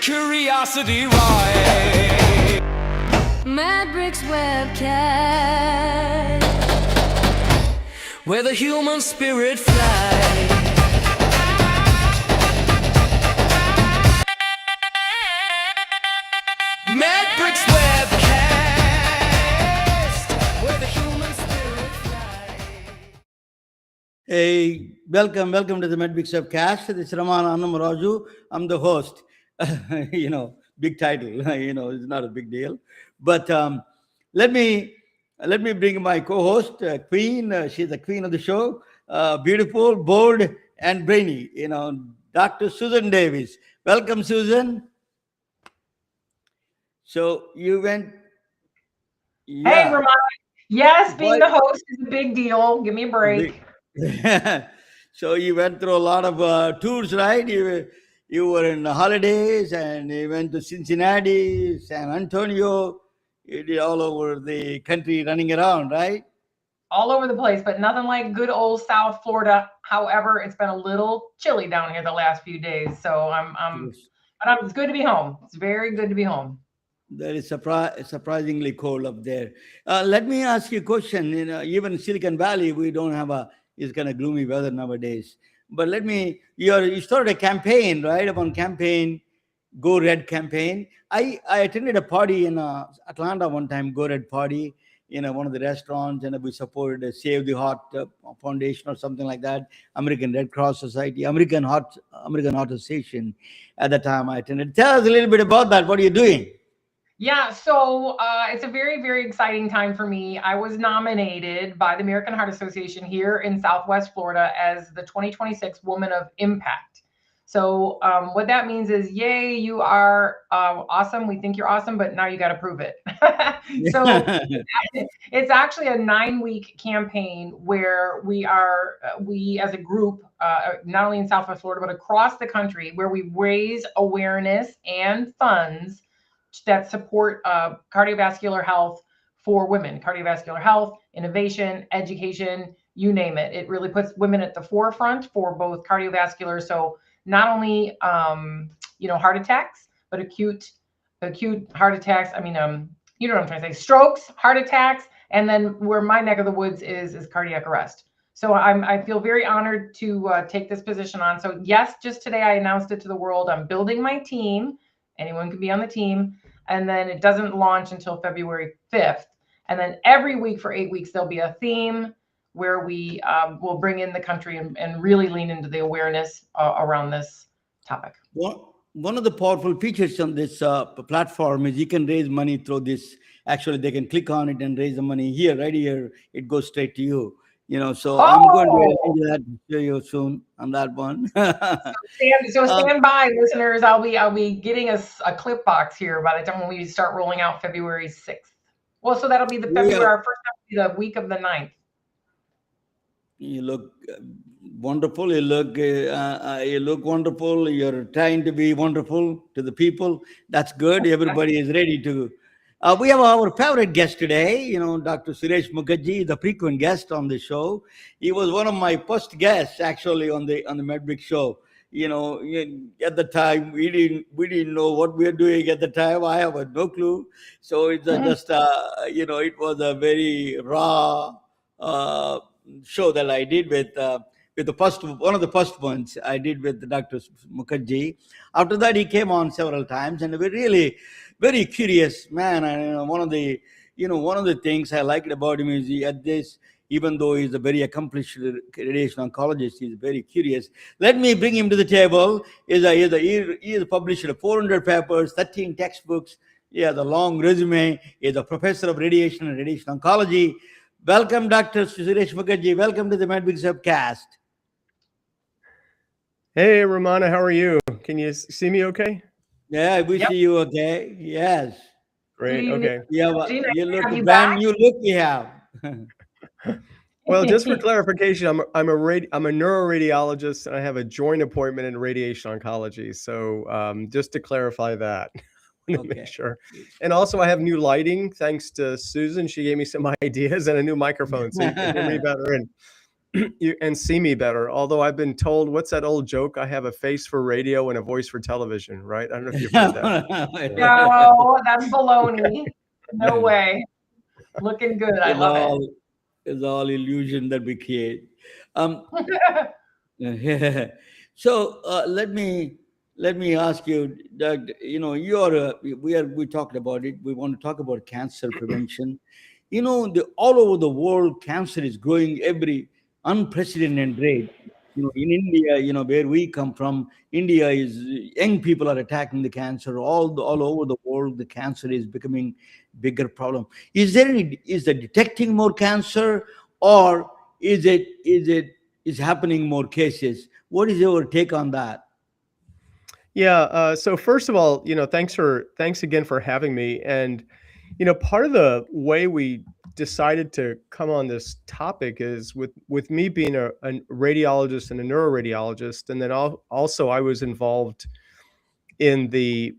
curiosity right. Madbrick's webcast, Where the human spirit flies. Madbrick's webcast. Where the human spirit flies. Hey, welcome to the Medbix Cast. This is Raman Annamaraju. I'm the host. Big title. It's not a big deal. But let me bring my co-host, Queen. She's the queen of the show. Beautiful, bold, and brainy. Dr. Susan Davis. Welcome, Susan. So you went. Hey, Yeah. Ramon. Yes, being Boy- the host is a big deal. Give me a break. So you went through a lot of tours, right? You were in the holidays, and you went to Cincinnati, San Antonio. You did all over the country, running around, right? All over the place, but nothing like good old South Florida. However, it's been a little chilly down here the last few days. So it's good to be home. It's very good to be home. That is surprisingly cold up there. Let me ask you a question. Even Silicon Valley, we don't have it's kind of gloomy weather nowadays. But you started a campaign, right? Upon campaign, Go Red campaign. I attended a party in Atlanta one time, Go Red party, one of the restaurants, and we supported Save the Heart Foundation or something like that, American Red Cross Society, American Heart Association. At the time I attended. Tell us a little bit about that. What are you doing? Yeah, so it's a very, very exciting time for me. I was nominated by the American Heart Association here in Southwest Florida as the 2026 Woman of Impact. So what that means is, yay, you are awesome. We think you're awesome, but now you got to prove it. So it's actually a 9-week campaign where we as a group, not only in Southwest Florida, but across the country, where we raise awareness and funds that support cardiovascular health for women, cardiovascular health, innovation, education, you name it. It really puts women at the forefront for both cardiovascular. So not only, heart attacks, but acute heart attacks. You know what I'm trying to say, strokes, heart attacks, and then where my neck of the woods is cardiac arrest. So I feel very honored to take this position on. So yes, just today I announced it to the world. I'm building my team. Anyone can be on the team. And then it doesn't launch until February 5th. And then every week for 8 weeks, there'll be a theme where we will bring in the country and really lean into the awareness around this topic. One of the powerful features on this platform is you can raise money through this. Actually, they can click on it and raise the money here, right here. It goes straight to you. So I'm going to do that to show you soon on that one. Stand by, listeners. I'll be getting us a clip box here by the time when we start rolling out February 6th. Well, so that'll be the February. Our first time will be the week of the 9th. You look wonderful. You look wonderful. You're trying to be wonderful to the people. That's good. Everybody is ready to. We have our favorite guest today, Dr. Suresh Mukherji, the frequent guest on the show. He was one of my first guests, actually, on the Medbrick show. At the time, we didn't know what we were doing at the time. I have no clue. So it's just, it was a very raw show that I did with one of the first ones I did with Dr. Mukherji. After that, he came on several times, and we're really very curious man. And one of the things I liked about him is even though he's a very accomplished radiation oncologist, he's very curious. Let me bring him to the table. He has published 400 papers, 13 textbooks. He has a long resume. He's a professor of radiation and radiation oncology. Welcome, Dr. Suresh Mukherji. Welcome to the Medbix Cast. Hey, Ramana, how are you? Can you see me okay? Yeah, we see you okay. Yes. Great. Okay. You look a brand new look you have. Well, just for clarification, I'm a neuroradiologist and I have a joint appointment in radiation oncology. So just to clarify that, make sure. And also I have new lighting thanks to Susan. She gave me some ideas and a new microphone so you can hear me better. and see me better. Although I've been told, what's that old joke? I have a face for radio and a voice for television, right? I don't know if you've heard that. No, that's baloney. No way. Looking good. I love It's all illusion that we create. Um, so let me ask you, Doug. We talked about it. We want to talk about cancer prevention. All over the world, cancer is growing every unprecedented rate. In India, where we come from, India is young people are attacking the cancer all over the world. The cancer is becoming bigger problem. Is the detecting more cancer, or is happening more cases? What is your take on that? Yeah. So first of all, thanks again for having me. And part of the way we decided to come on this topic is with me being a radiologist and a neuroradiologist, and then also I was involved in the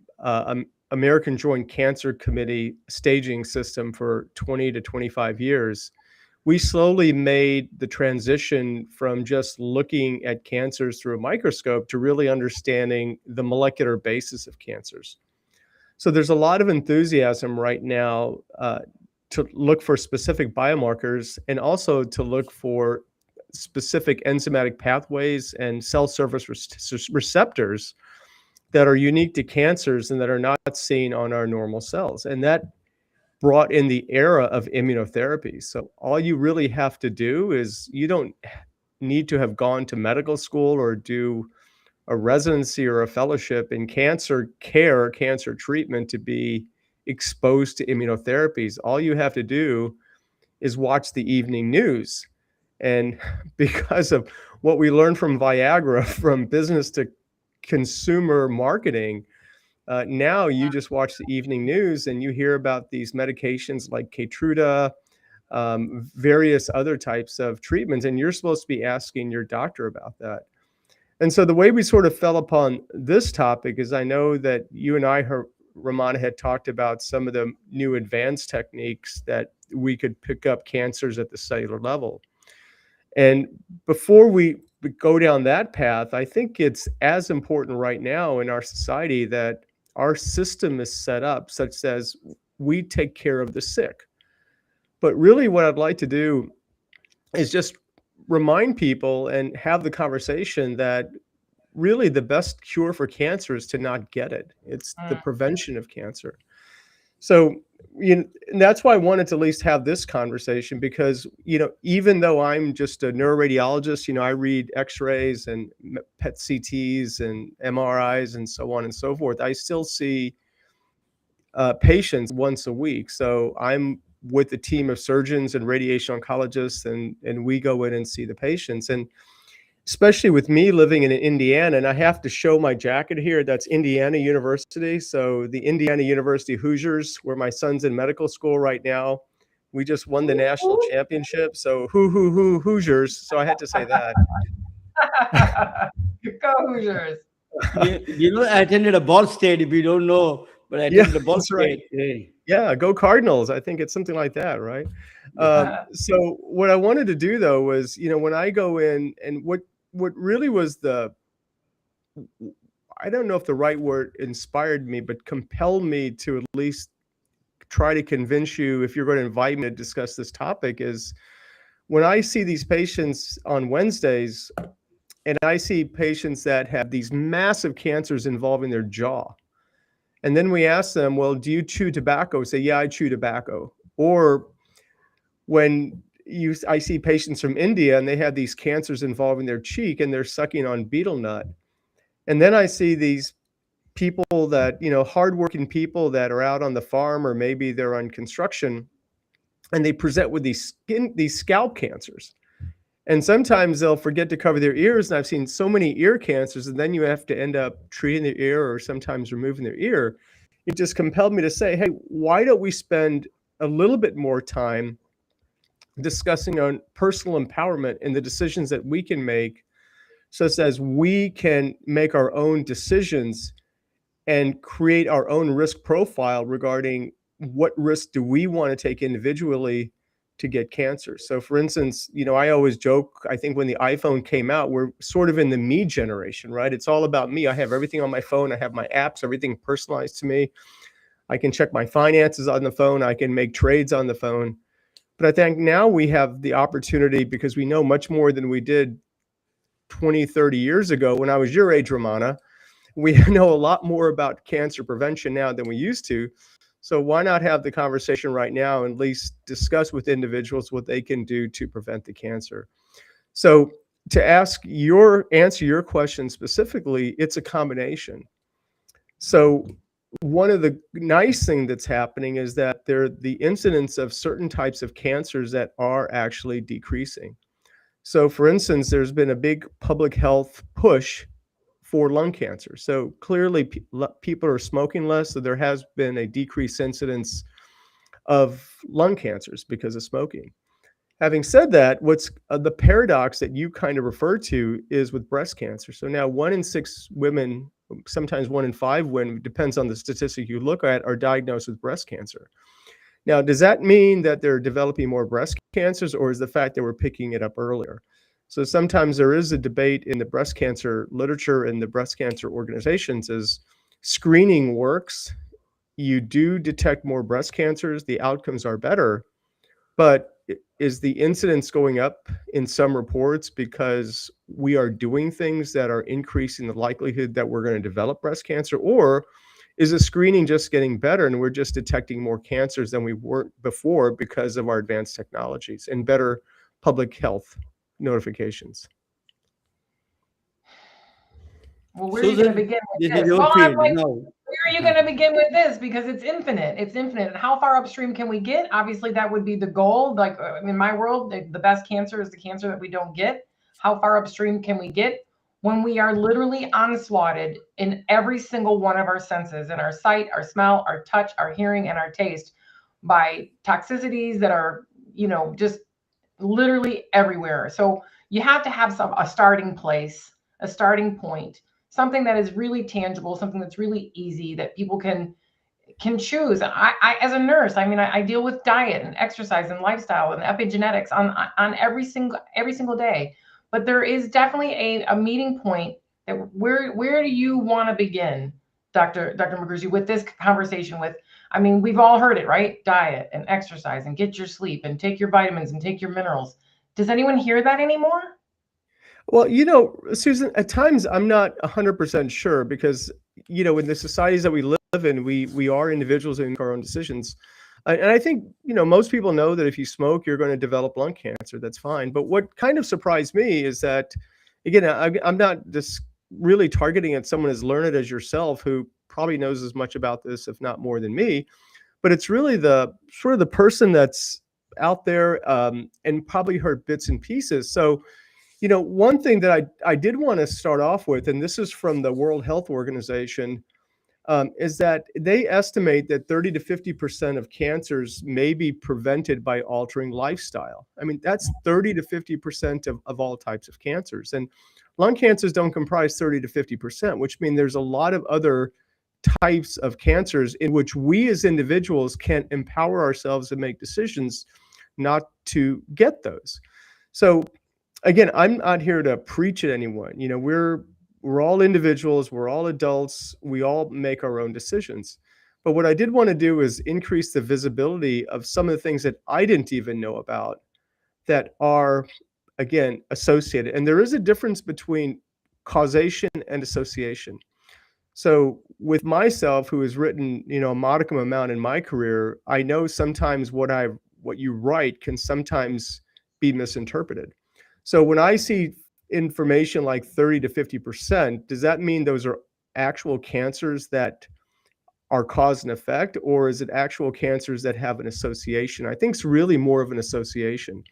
American Joint Cancer Committee staging system for 20 to 25 years. We slowly made the transition from just looking at cancers through a microscope to really understanding the molecular basis of cancers. So there's a lot of enthusiasm right now to look for specific biomarkers, and also to look for specific enzymatic pathways and cell surface receptors that are unique to cancers and that are not seen on our normal cells. And that brought in the era of immunotherapy. So all you really have to do is, you don't need to have gone to medical school or do a residency or a fellowship in cancer care, cancer treatment, to be exposed to immunotherapies. All you have to do is watch the evening news. And because of what we learned from Viagra, from business to consumer marketing, now you just watch the evening news and you hear about these medications like Keytruda, various other types of treatments, and you're supposed to be asking your doctor about that. And so the way we sort of fell upon this topic is, I know that you and I, Ramana, had talked about some of the new advanced techniques that we could pick up cancers at the cellular level. And before we go down that path, I think it's as important right now in our society that our system is set up such as we take care of the sick. But really what I'd like to do is just remind people and have the conversation that really the best cure for cancer is to not get it. It's the prevention of cancer. So, and that's why I wanted to at least have this conversation, because, even though I'm just a neuroradiologist, I read x-rays and PET CTs and MRIs and so on and so forth, I still see patients once a week. So I'm with a team of surgeons and radiation oncologists, and we go in and see the patients. And especially with me living in Indiana, and I have to show my jacket here, that's Indiana University. So the Indiana University Hoosiers, where my son's in medical school right now, we just won the national championship. So Hoosiers. So I had to say that. Go Hoosiers. I attended a Ball State, if you don't know, but I attended a Ball State. Right. Yeah, go Cardinals. I think it's something like that, right? So what I wanted to do, though, was, when I go in, and what really was I don't know if the right word inspired me, but compelled me to at least try to convince you, if you're going to invite me to discuss this topic, is when I see these patients on Wednesdays, and I see patients that have these massive cancers involving their jaw. And then we ask them, well, do you chew tobacco? Say, yeah, I chew tobacco. Or when I see patients from India and they have these cancers involving their cheek and they're sucking on betel nut. And then I see these people that, hardworking people that are out on the farm, or maybe they're on construction, and they present with these scalp cancers. And sometimes they'll forget to cover their ears. And I've seen so many ear cancers, and then you have to end up treating their ear or sometimes removing their ear. It just compelled me to say, hey, why don't we spend a little bit more time discussing on personal empowerment and the decisions that we can make, such as we can make our own decisions and create our own risk profile regarding what risk do we want to take individually to get cancer. So for instance, I always joke, I think when the iPhone came out, we're sort of in the me generation, right? It's all about me. I have everything on my phone. I have my apps, everything personalized to me. I can check my finances on the phone. I can make trades on the phone. But I think now we have the opportunity, because we know much more than we did 20, 30 years ago when I was your age, Romana. We know a lot more about cancer prevention now than we used to. So why not have the conversation right now and at least discuss with individuals what they can do to prevent the cancer? So to answer your question specifically, it's a combination. So one of the nice things that's happening is that the incidence of certain types of cancers that are actually decreasing. So for instance, there's been a big public health push for lung cancer. So clearly people are smoking less, so there has been a decreased incidence of lung cancers because of smoking. Having said that, what's the paradox that you kind of refer to is with breast cancer. So now 1 in 6 women, sometimes 1 in 5 women, depends on the statistic you look at, are diagnosed with breast cancer. Now, does that mean that they're developing more breast cancers, or is the fact that we're picking it up earlier? So sometimes there is a debate in the breast cancer literature and the breast cancer organizations is screening works. You do detect more breast cancers, the outcomes are better, but is the incidence going up in some reports because we are doing things that are increasing the likelihood that we're going to develop breast cancer? Or is the screening just getting better and we're just detecting more cancers than we weren't before because of our advanced technologies and better public health notifications? Well, where are you going to begin with this is this? your Well, field. where No. are you going to begin with this? Because it's infinite. It's infinite. And how far upstream can we get? Obviously, that would be the goal. Like in my world, the best cancer is the cancer that we don't get. How far upstream can we get when we are literally onslaughted in every single one of our senses, in our sight, our smell, our touch, our hearing, and our taste, by toxicities that are, just literally everywhere. So you have to have a starting place, a starting point, something that is really tangible, something that's really easy that people can choose. I as a nurse, I deal with diet and exercise and lifestyle and epigenetics on every single day. But there is definitely a meeting point that where do you want to begin, Dr. Mukherji, with this conversation? We've all heard it, right? Diet and exercise and get your sleep and take your vitamins and take your minerals. Does anyone hear that anymore? Well, Susan, at times I'm not 100% sure because, in the societies that we live in, we are individuals and make our own decisions. And I think, most people know that if you smoke, you're going to develop lung cancer. That's fine. But what kind of surprised me is that, again, I'm not just really targeting at someone as learned as yourself who probably knows as much about this, if not more than me. But it's really the sort of the person that's out there and probably heard bits and pieces. So, one thing that I did want to start off with, and this is from the World Health Organization, is that they estimate that 30 to 50% of cancers may be prevented by altering lifestyle. That's 30 to 50% of all types of cancers. And lung cancers don't comprise 30 to 50%, which means there's a lot of other types of cancers in which we as individuals can empower ourselves and make decisions not to get those. So again, I'm not here to preach at anyone. We're all individuals, we're all adults, we all make our own decisions. But what I did want to do is increase the visibility of some of the things that I didn't even know about that are, again, associated. And there is a difference between causation and association. So with myself, who has written, a modicum amount in my career, I know sometimes what you write can sometimes be misinterpreted. So when I see information like 30 to 50%, does that mean those are actual cancers that are cause and effect, or is it actual cancers that have an association? I think it's really more of an association.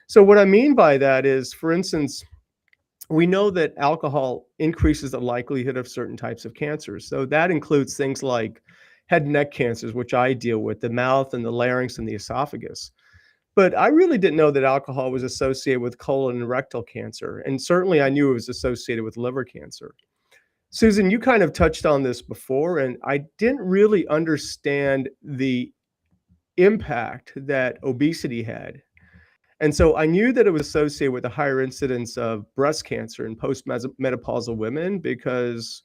So what I mean by that is, for instance, we know that alcohol increases the likelihood of certain types of cancers. So that includes things like head and neck cancers, which I deal with, the mouth and the larynx and the esophagus. But I really didn't know that alcohol was associated with colon and rectal cancer. And certainly I knew it was associated with liver cancer. Susan, you kind of touched on this before, and I didn't really understand the impact that obesity had. And so I knew that it was associated with a higher incidence of breast cancer in postmenopausal women because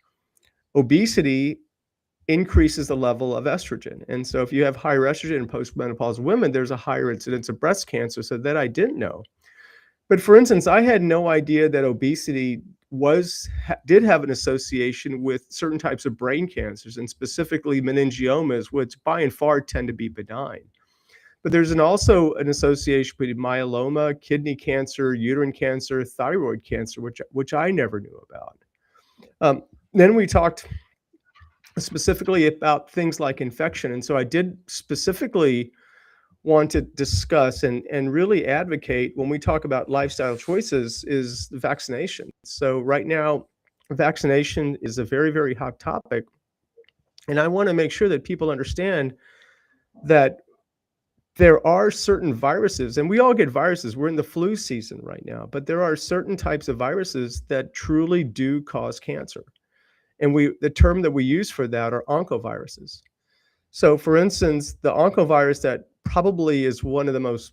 obesity increases the level of estrogen. And so if you have higher estrogen in postmenopausal women, there's a higher incidence of breast cancer. So that I didn't know. But for instance, I had no idea that obesity did have an association with certain types of brain cancers, and specifically meningiomas, which by and far tend to be benign. But there's also an association between myeloma, kidney cancer, uterine cancer, thyroid cancer, which I never knew about. Then we talked specifically about things like infection. And so I did specifically want to discuss and really advocate when we talk about lifestyle choices is vaccination. So right now, vaccination is a very, very hot topic. And I want to make sure that people understand that there are certain viruses, and we all get viruses. We're in the flu season right now, but there are certain types of viruses that truly do cause cancer. And the term that we use for that are oncoviruses. So for instance, the oncovirus that probably is one of the most,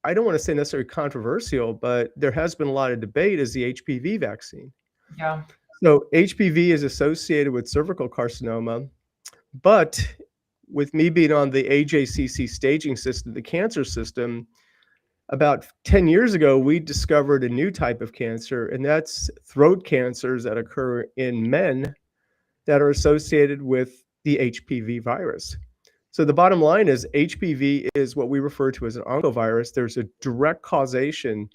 I don't want to say necessarily controversial, but there has been a lot of debate, is the HPV vaccine. Yeah. So HPV is associated with cervical carcinoma, but with me being on the AJCC staging system, the cancer system, about 10 years ago, we discovered a new type of cancer, and that's throat cancers that occur in men that are associated with the HPV virus. So the bottom line is HPV is what we refer to as an oncovirus. There's a direct causation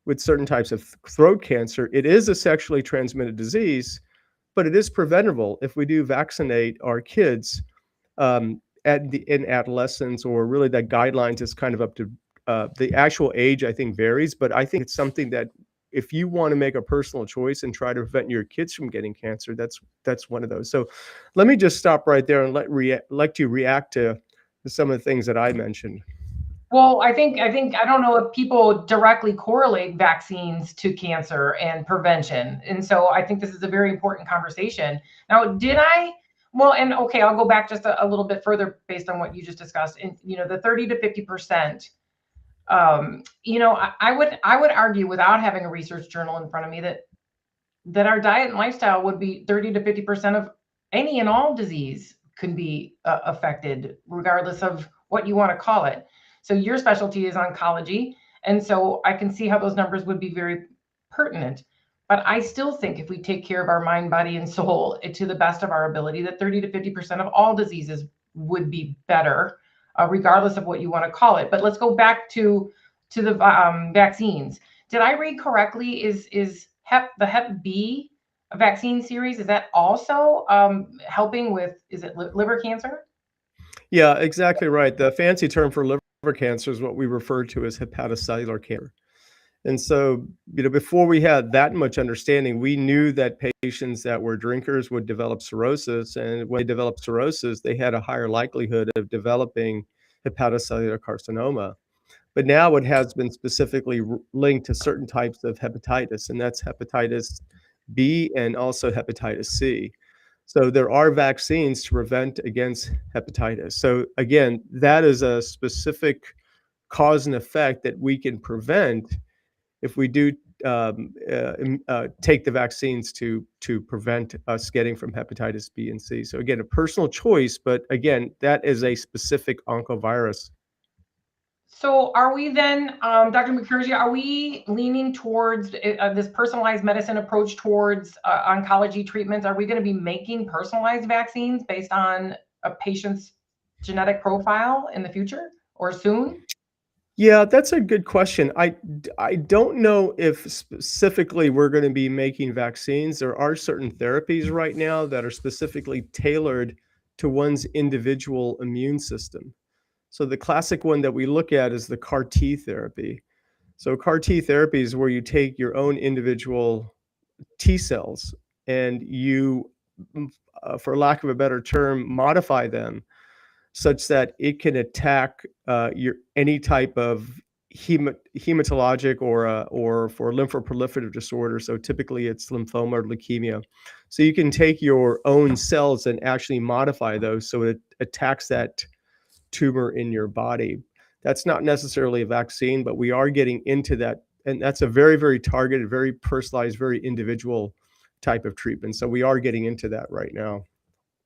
with certain types of throat cancer. It is a sexually transmitted disease, but it is preventable if we do vaccinate our kids in adolescence, or really that guidelines is kind of up to the actual age, I think varies, but I think it's something that if you want to make a personal choice and try to prevent your kids from getting cancer, that's one of those. So let me just stop right there and let you react to some of the things that I mentioned. Well, I don't know if people directly correlate vaccines to cancer and prevention. And so I think this is a very important conversation. Now, well, and okay, I'll go back just a little bit further based on what you just discussed. And, the 30 to 50%, I would argue, without having a research journal in front of me, that our diet and lifestyle would be 30 to 50% of any and all disease can be affected, regardless of what you want to call it. So your specialty is oncology. And so I can see how those numbers would be very pertinent. But I still think if we take care of our mind, body, and soul to the best of our ability, that 30 to 50% of all diseases would be better, regardless of what you want to call it. But let's go back to the vaccines. Did I read correctly? Is the Hep B vaccine series, is that also helping with, is it liver cancer? Yeah, exactly right. The fancy term for liver cancer is what we refer to as hepatocellular cancer. And so, before we had that much understanding, we knew that patients that were drinkers would develop cirrhosis. And when they developed cirrhosis, they had a higher likelihood of developing hepatocellular carcinoma. But now it has been specifically linked to certain types of hepatitis, and that's hepatitis B and also hepatitis C. So there are vaccines to prevent against hepatitis. So again, that is a specific cause and effect that we can prevent if we do take the vaccines to prevent us getting from hepatitis B and C. So again, a personal choice, but again, that is a specific oncovirus. So are we then, Dr. Mukherji, are we leaning towards this personalized medicine approach towards oncology treatments? Are we going to be making personalized vaccines based on a patient's genetic profile in the future or soon? Yeah, that's a good question. I don't know if specifically we're going to be making vaccines. There are certain therapies right now that are specifically tailored to one's individual immune system. So the classic one that we look at is the CAR T therapy. So CAR T therapy is where you take your own individual T cells and you, for lack of a better term, modify them such that it can attack any type of hematologic or for lymphoproliferative disorder. So typically it's lymphoma or leukemia. So you can take your own cells and actually modify those so it attacks that tumor in your body. That's not necessarily a vaccine, but we are getting into that. And that's a very, very targeted, very personalized, very individual type of treatment. So we are getting into that right now.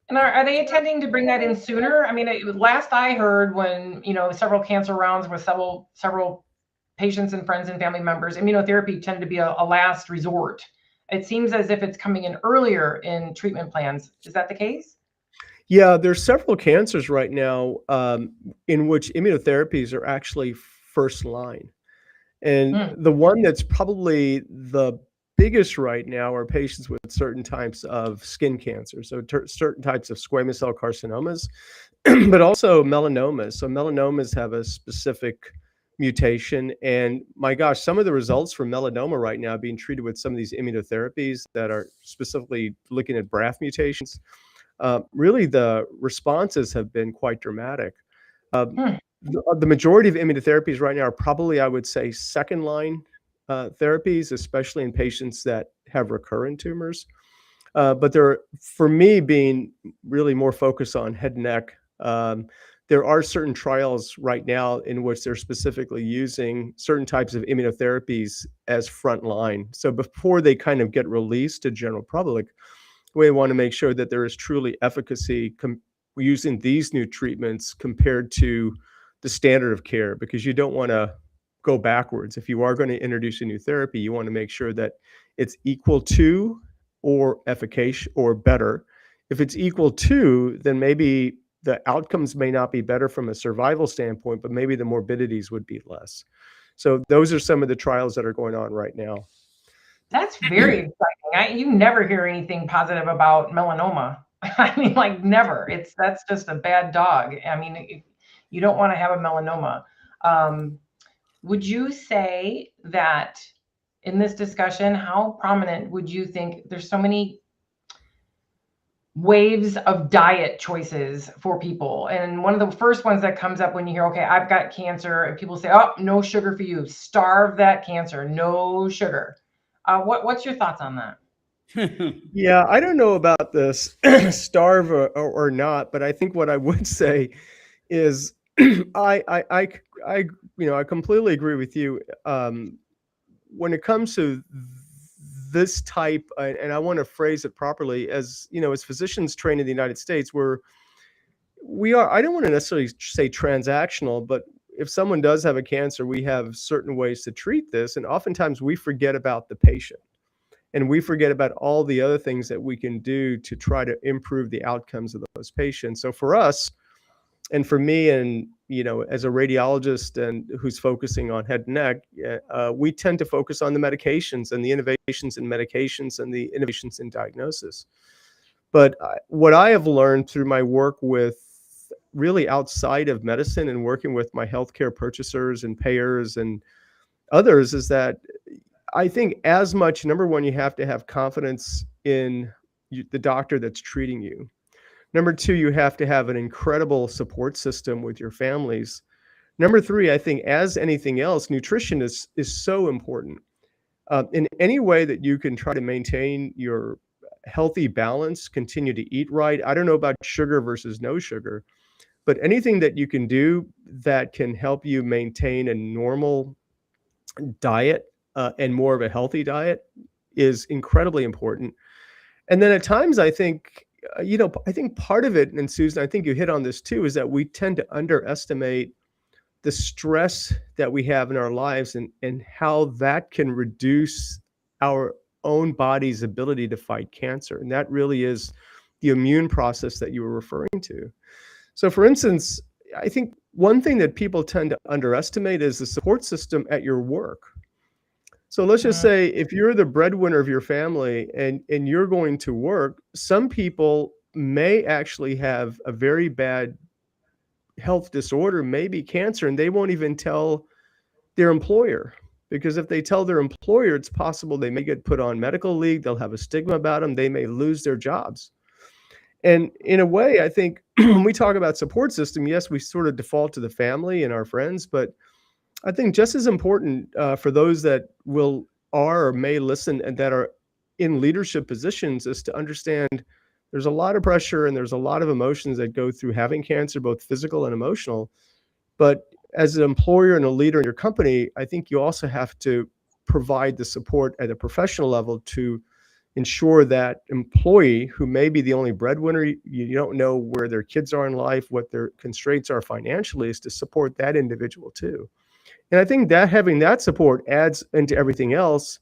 And are they intending to bring that in sooner? I mean, last I heard, when several cancer rounds with several patients and friends and family members, immunotherapy tended to be a last resort. It seems as if it's coming in earlier in treatment plans. Is that the case? Yeah, there's several cancers right now in which immunotherapies are actually first line. And the one that's probably the biggest right now are patients with certain types of skin cancer. So certain types of squamous cell carcinomas, but also melanomas. So melanomas have a specific mutation. And my gosh, some of the results from melanoma right now being treated with some of these immunotherapies that are specifically looking at BRAF mutations, really the responses have been quite dramatic. The majority of immunotherapies right now are probably, I would say, second line therapies, especially in patients that have recurrent tumors. But for me, being really more focused on head and neck, there are certain trials right now in which they're specifically using certain types of immunotherapies as front line. So before they kind of get released to general public, we want to make sure that there is truly efficacy using these new treatments compared to the standard of care, because you don't want to go backwards. If you are going to introduce a new therapy, you want to make sure that it's equal to or efficacious or better. If it's equal to, then maybe the outcomes may not be better from a survival standpoint, but maybe the morbidities would be less. So those are some of the trials that are going on right now. That's very exciting. You never hear anything positive about melanoma. I mean, like, never. That's just a bad dog. I mean, you don't want to have a melanoma. Would you say that in this discussion, how prominent would you think, there's so many waves of diet choices for people, and one of the first ones that comes up when you hear, okay, I've got cancer, and people say, oh, no sugar for you, starve that cancer, no sugar. What's your thoughts on that? Yeah, I don't know about this starve or not, but I think what I would say is I completely agree with you. When it comes to this type, and I want to phrase it properly, as physicians trained in the United States, we are, I don't want to necessarily say transactional, but if someone does have a cancer, we have certain ways to treat this. And oftentimes we forget about the patient, and we forget about all the other things that we can do to try to improve the outcomes of those patients. So for us, and for me, and as a radiologist and who's focusing on head and neck, we tend to focus on the medications and the innovations in medications and the innovations in diagnosis. But what I have learned through my work with really outside of medicine and working with my healthcare purchasers and payers and others is that I think as much, number one, you have to have confidence in the doctor that's treating you. Number two, you have to have an incredible support system with your families. Number three, I think as anything else, nutrition is so important. In any way that you can try to maintain your healthy balance, continue to eat right. I don't know about sugar versus no sugar, but anything that you can do that can help you maintain a normal diet and more of a healthy diet is incredibly important. And then at times, I think, I think part of it, and Susan, I think you hit on this too, is that we tend to underestimate the stress that we have in our lives and how that can reduce our own body's ability to fight cancer. And that really is the immune process that you were referring to. So for instance, I think one thing that people tend to underestimate is the support system at your work. So let's just say if you're the breadwinner of your family and you're going to work, some people may actually have a very bad health disorder, maybe cancer, and they won't even tell their employer. Because if they tell their employer, it's possible they may get put on medical leave, they'll have a stigma about them, they may lose their jobs. And in a way, I think when we talk about support system, yes, we sort of default to the family and our friends, but I think just as important for those that are or may listen and that are in leadership positions is to understand there's a lot of pressure and there's a lot of emotions that go through having cancer, both physical and emotional. But as an employer and a leader in your company, I think you also have to provide the support at a professional level to ensure that employee who may be the only breadwinner, you don't know where their kids are in life, what their constraints are financially, is to support that individual too. And I think that having that support adds into everything else.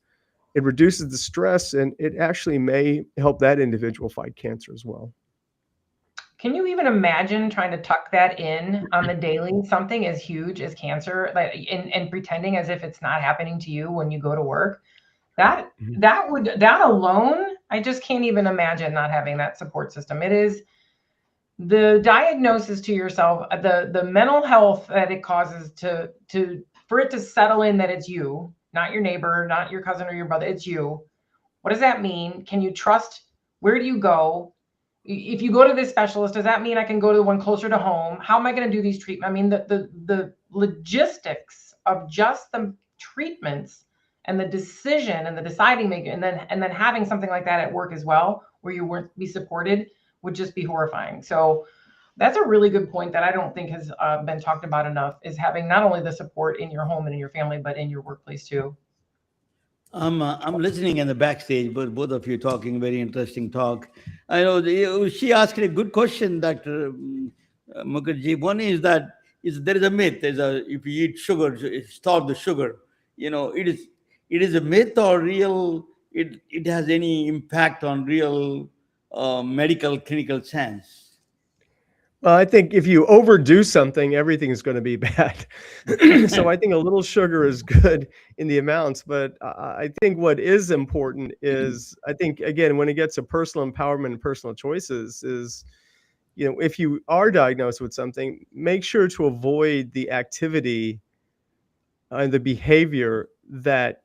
It reduces the stress, and it actually may help that individual fight cancer as well. Can you even imagine trying to tuck that in on the daily, something as huge as cancer, like, and pretending as if it's not happening to you when you go to work? That alone, I just can't even imagine not having that support system. It is the diagnosis to yourself, the mental health that it causes for it to settle in that it's you, not your neighbor, not your cousin or your brother, it's you. What does that mean? Can you trust? Where do you go? If you go to this specialist, does that mean I can go to the one closer to home? How am I going to do these treatments? I mean, the logistics of just the treatments and the decision and the deciding making, and then having something like that at work as well, where you won't be supported, would just be horrifying. So that's a really good point that I don't think has been talked about enough, is having not only the support in your home and in your family, but in your workplace too. I'm listening in the backstage, but both of you talking very interesting talk. I know she asked a good question, Dr. Mukherjee. One is that there is a myth. If you eat sugar, stop the sugar. It is a myth or real. It has any impact on real medical clinical science? Well, I think if you overdo something, everything's going to be bad. So I think a little sugar is good in the amounts, but I think what is important is, I think, again, when it gets to personal empowerment and personal choices, is, if you are diagnosed with something, make sure to avoid the activity and the behavior that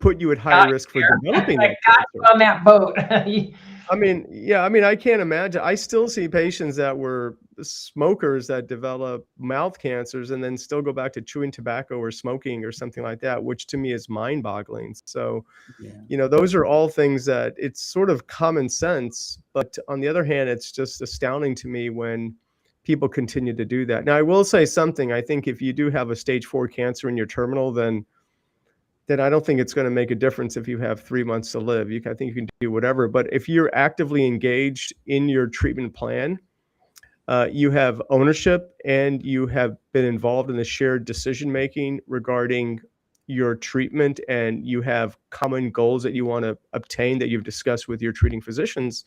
put you at higher risk for developing that cancer. On that boat. I can't imagine. I still see patients that were smokers that develop mouth cancers and then still go back to chewing tobacco or smoking or something like that, which to me is mind-boggling. So, those are all things that it's sort of common sense, but on the other hand, it's just astounding to me when people continue to do that. Now, I will say something. I think if you do have a stage 4 cancer in your terminal, then I don't think it's going to make a difference if you have 3 months to live. I think you can do whatever. But if you're actively engaged in your treatment plan, you have ownership and you have been involved in the shared decision-making regarding your treatment, and you have common goals that you want to obtain that you've discussed with your treating physicians,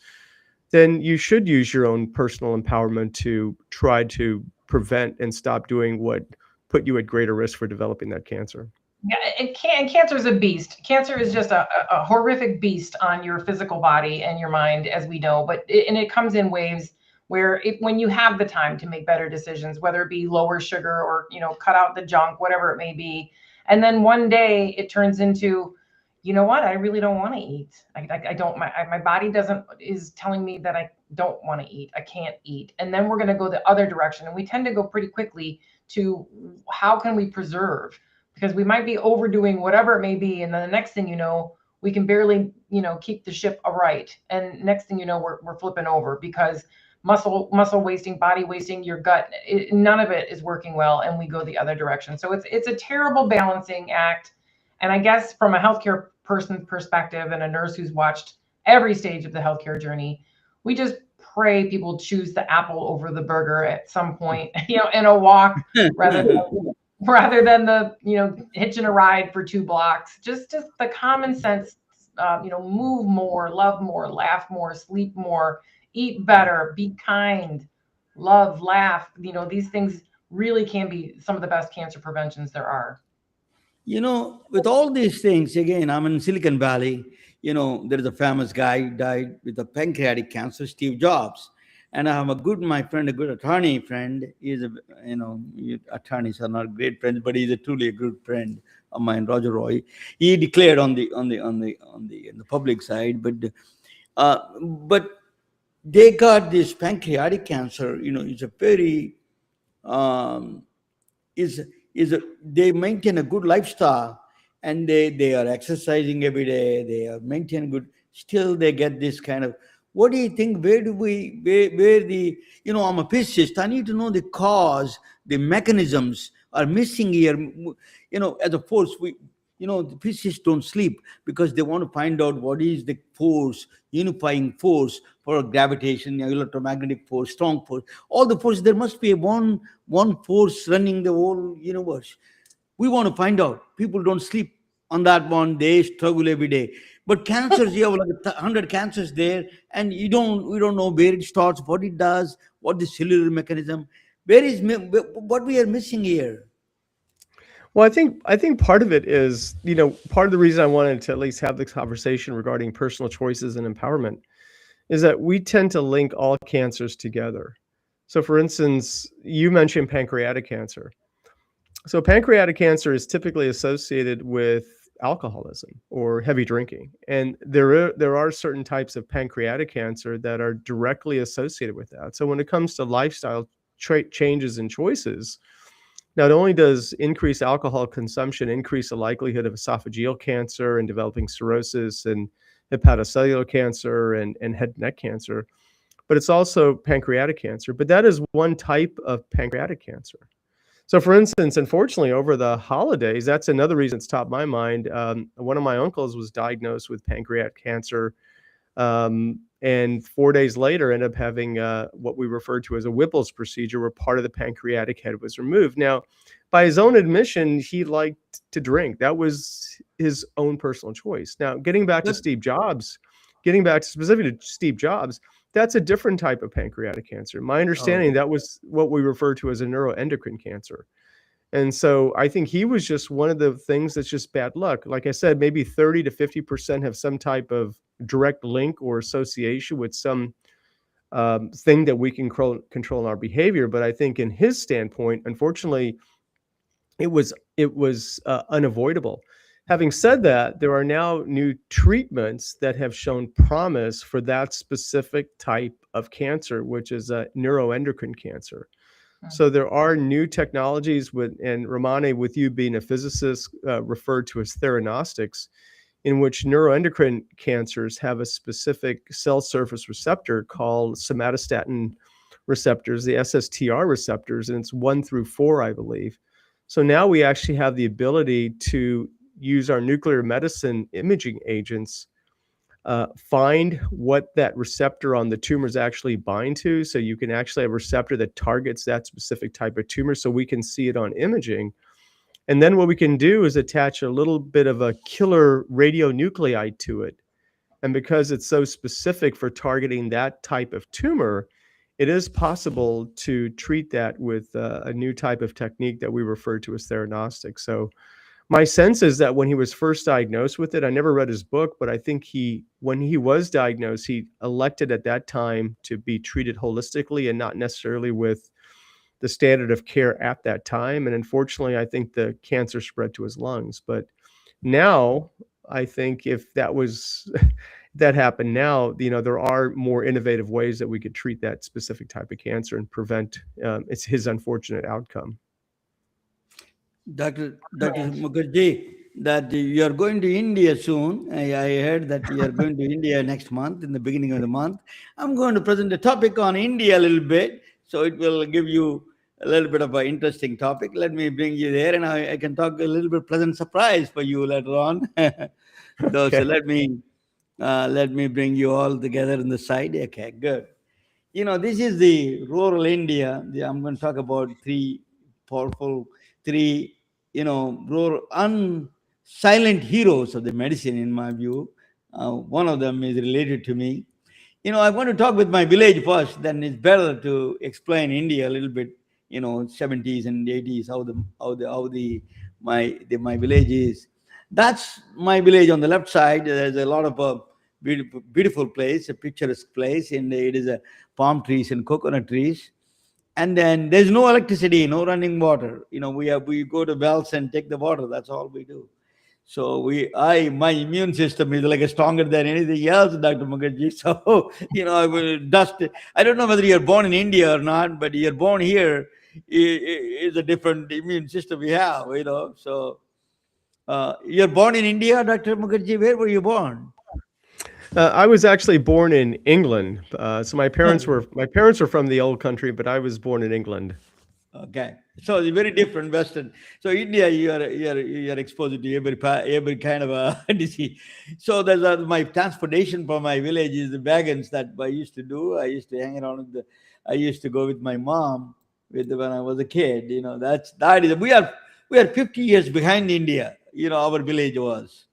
then you should use your own personal empowerment to try to prevent and stop doing what put you at greater risk for developing that cancer. Yeah, cancer is a beast. Cancer is just a horrific beast on your physical body and your mind, as we know. But it comes in waves where when you have the time to make better decisions, whether it be lower sugar or cut out the junk, whatever it may be, and then one day it turns into, you know what, I really don't want to eat. I don't. My body is telling me that I don't want to eat. I can't eat, and then we're going to go the other direction, and we tend to go pretty quickly to how can we preserve. Because we might be overdoing whatever it may be, and then the next thing you know, we can barely, keep the ship aright. And next thing you know, we're flipping over because muscle wasting, body wasting, your gut, none of it is working well, and we go the other direction. So it's a terrible balancing act. And I guess from a healthcare person perspective and a nurse who's watched every stage of the healthcare journey, we just pray people choose the apple over the burger at some point, in a walk rather than the hitching a ride for 2 blocks. Just the common sense, move more, love more, laugh more, sleep more, eat better, be kind, love, laugh. These things really can be some of the best cancer preventions there are. With all these things, again, I'm in Silicon Valley. There is a famous guy who died with a pancreatic cancer, Steve Jobs. And I have a good attorney friend. He's attorneys are not great friends, but he's truly a good friend of mine, Roger Roy. He declared on the public side, but they got this pancreatic cancer. It's a very they maintain a good lifestyle, and they are exercising every day. They are maintaining good. Still, they get this kind of. what do you think? Where do we, where the, I'm a physicist. I need to know the cause, the mechanisms are missing here. As a force, the physicists don't sleep because they want to find out what is the force, unifying force for gravitation, electromagnetic force, strong force, all the forces. There must be one force running the whole universe. We want to find out. People don't sleep on that one. They struggle every day. But cancers, you have like 100 cancers there, and we don't know where it starts, what it does, what the cellular mechanism. What we are missing here? Well, I think part of it is, part of the reason I wanted to at least have this conversation regarding personal choices and empowerment is that we tend to link all cancers together. So, for instance, you mentioned pancreatic cancer. So, pancreatic cancer is typically associated with alcoholism or heavy drinking, and there are certain types of pancreatic cancer that are directly associated with that. So, when it comes to lifestyle changes and choices, not only does increased alcohol consumption increase the likelihood of esophageal cancer and developing cirrhosis and hepatocellular cancer and head and neck cancer, but it's also pancreatic cancer. But that is one type of pancreatic cancer. So, for instance, unfortunately, over the holidays, that's another reason it's top of my mind. One of my uncles was diagnosed with pancreatic cancer, and 4 days later ended up having what we refer to as a Whipple's procedure, where part of the pancreatic head was removed. Now, by his own admission, he liked to drink. That was his own personal choice. Now, getting back to specifically to Steve Jobs, that's a different type of pancreatic cancer. My understanding, that was what we refer to as a neuroendocrine cancer. And so I think he was just one of the things that's just bad luck. Like I said, maybe 30 to 50% have some type of direct link or association with some thing that we can control in our behavior. But I think in his standpoint, unfortunately, it was unavoidable. Having said that, there are now new treatments that have shown promise for that specific type of cancer, which is a neuroendocrine cancer. So there are new technologies and Ramani, with you being a physicist, referred to as theranostics, in which neuroendocrine cancers have a specific cell surface receptor called somatostatin receptors, the SSTR receptors, and it's 1 through 4, I believe. So now we actually have the ability to use our nuclear medicine imaging agents, find what that receptor on the tumors actually bind to. So you can actually have a receptor that targets that specific type of tumor, so we can see it on imaging. And then what we can do is attach a little bit of a killer radionuclide to it. And because it's so specific for targeting that type of tumor, it is possible to treat that with a new type of technique that we refer to as theranostics. So my sense is that when he was first diagnosed with it, I never read his book, but I think when he was diagnosed, he elected at that time to be treated holistically and not necessarily with the standard of care at that time. And unfortunately, I think the cancer spread to his lungs. But now, I think if that happened now, there are more innovative ways that we could treat that specific type of cancer and prevent it's his unfortunate outcome. Dr. Mukherjee, that you are going to India soon. I heard that you are going to India next month, in the beginning of the month. I'm going to present a topic on India a little bit, so it will give you a little bit of an interesting topic. Let me bring you there, and I can talk a little bit pleasant surprise for you later on. So let me bring you all together in the side. Okay, good. This is the rural India. I'm going to talk about three rural silent heroes of the medicine, in my view. One of them is related to me. I want to talk with my village first. Then it's better to explain India a little bit. 70s and 80s, my village is. That's my village on the left side. There's a lot of beautiful place, a picturesque place, and it is a palm trees and coconut trees. And then there's no electricity, no running water. We go to wells and take the water. That's all we do. So my immune system is like stronger than anything else, Dr. Mukherjee. So I will dust. I don't know whether you're born in India or not, but you're born here is a different immune system we have. So you're born in India, Dr. Mukherjee. Where were you born? I was actually born in England. So my parents were from the old country, but I was born in England. Okay, so it's very different Western. So India, you are exposed to every kind of a disease. So there's my transportation from my village is the wagons that I used to do. I used to hang around with I used to go with my mom when I was a kid. That is we are 50 years behind India. Our village was.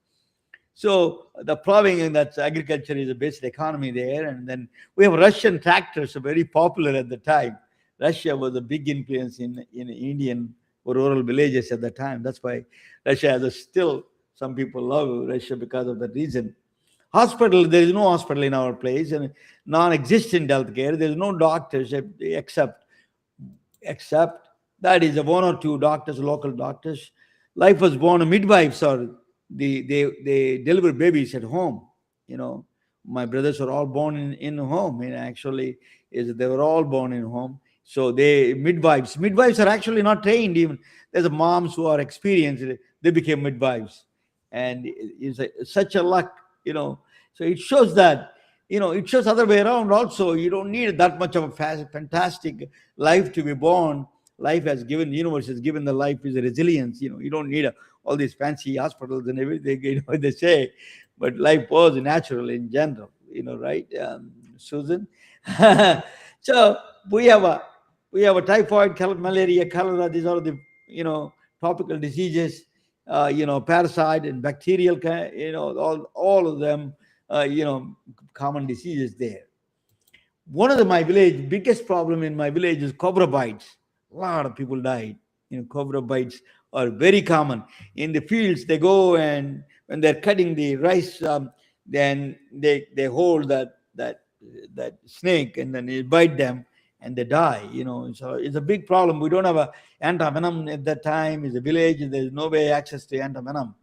So the plowing and that's agriculture is a basic economy there. And then we have Russian tractors, very popular at the time. Russia was a big influence in Indian rural villages at the time. That's why Russia has still some people love Russia because of that reason. Hospital, there is no hospital in our place and non-existent healthcare. There is no doctors except that is a one or two doctors, local doctors. Life was born, midwives or they deliver babies at home. You know, my brothers are all born in home. And actually, is they were all born in home. So midwives are actually not trained. Even there's a moms who are experienced. They became midwives, and such a luck. So it shows that it shows other way around also. You don't need that much of a fantastic life to be born. The universe has given the life is a resilience. You don't need all these fancy hospitals and everything. They say, but life was natural in general. Right, Susan? So we have a typhoid, malaria, cholera. These are the tropical diseases. Parasite and bacterial. All of them. Common diseases there. One of my village biggest problem in my village is cobra bites. A lot of people died. Cobra bites are very common in the fields. They go and when they're cutting the rice, then they hold that snake and then they bite them and they die. So it's a big problem. We don't have a antivenom at that time. It's a village. There's no way access to antivenom.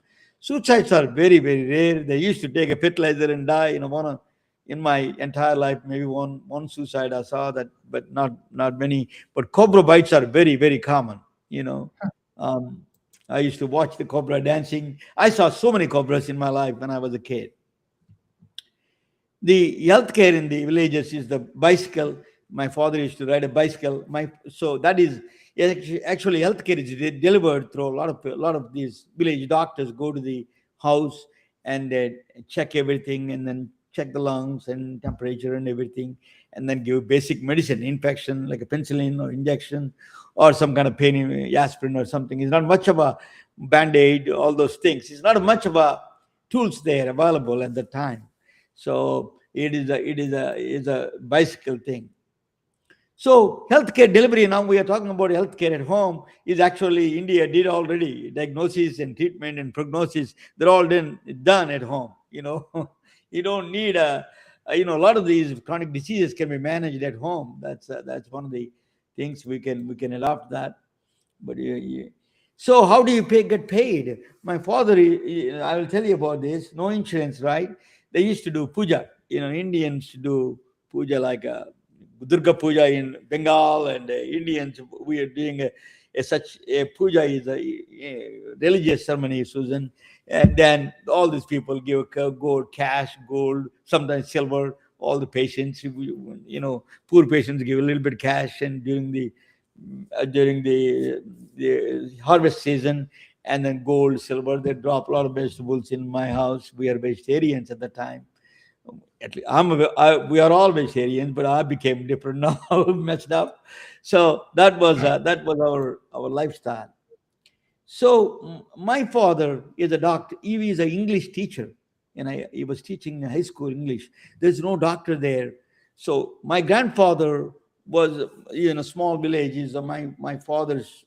Suicides are very, very rare. They used to take a fertilizer and die. In my entire life, maybe one suicide I saw that, but not many. But cobra bites are very, very common. Um, I used to watch the cobra dancing. I saw so many cobras in my life when I was a kid. The healthcare in the villages is the bicycle. My father used to ride a bicycle. So that is actually healthcare is delivered through a lot of these village doctors go to the house and they check everything and then check the lungs and temperature and everything and then give basic medicine, infection like a penicillin or injection or some kind of pain aspirin or something. It's not much of a band-aid, all those things. It's not much of a tools there available at the time. So it is a bicycle thing. So healthcare delivery, now we are talking about healthcare at home, is actually India did already. Diagnosis and treatment and prognosis, they're all done at home. You don't need a lot of these chronic diseases can be managed at home. That's one of the things we can adopt that. But so how do you get paid? My father, I will tell you about this. No insurance, right? They used to do puja. Indians do puja like Durga Puja in Bengal, and Indians we are doing such a puja is a religious ceremony, Susan. And then all these people give gold, cash, gold, sometimes silver. All the patients, poor patients give a little bit cash, and during the harvest season, and then gold, silver, they drop a lot of vegetables in my house. We are vegetarians at the time. At least we are all vegetarians, but I became different now, messed up. So that was our lifestyle. So my father is a doctor. He is an English teacher, and he was teaching high school English. There's no doctor there. So my grandfather was in a small village. Is my father's